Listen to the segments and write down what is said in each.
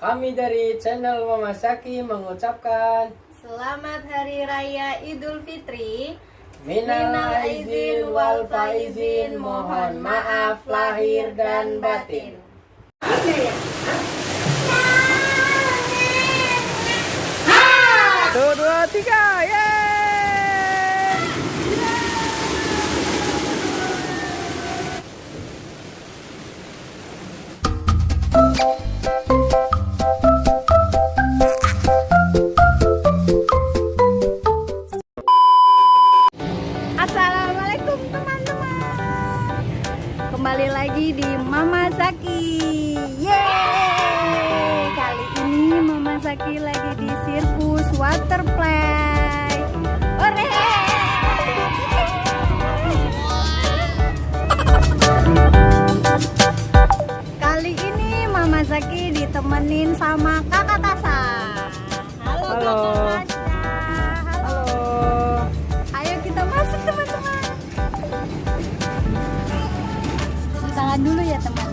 Kami dari channel Mama Saki mengucapkan Selamat Hari Raya Idul Fitri. Minal aizin wal faizin, mohon maaf lahir dan batin. Satu, dua, tiga, yeay! Assalamualaikum teman-teman. Kembali lagi di Mama Saki. Yeay! Kali ini Mama Saki lagi di sirkus waterplay. Ore! Kali ini Mama Saki ditemenin sama Kakak Tasa. Halo. Kakak Tasa. Halo. Ayo kita masuk teman-teman. Cuci tangan dulu ya teman-teman.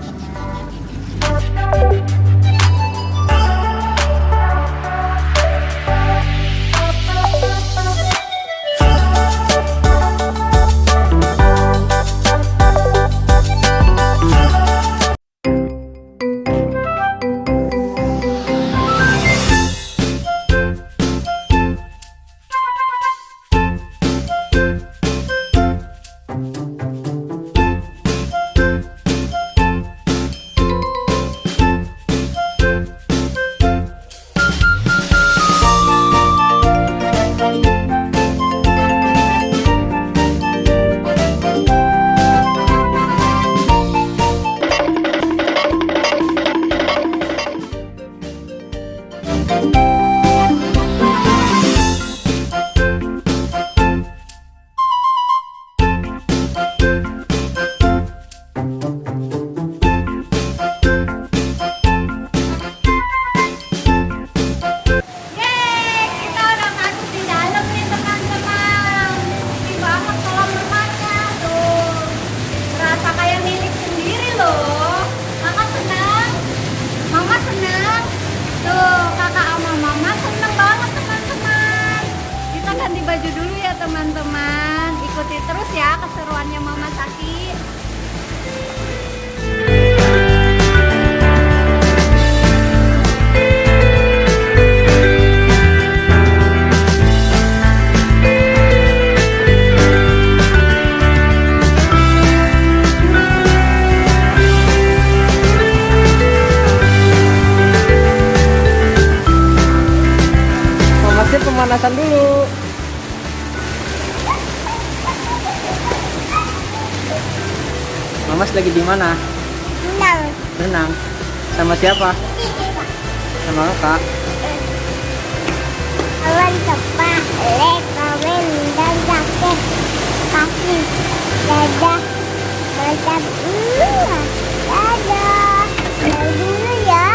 Ganti baju dulu ya teman-teman. Ikuti terus ya keseruannya Mama Saki. Mama Saki pemanasan dulu. Mamas lagi di mana? Renang. Renang. Sama siapa? Sama kakak. Awan tepat, kawin dan sakit kaki, dadah, macam dadah, dulu ya.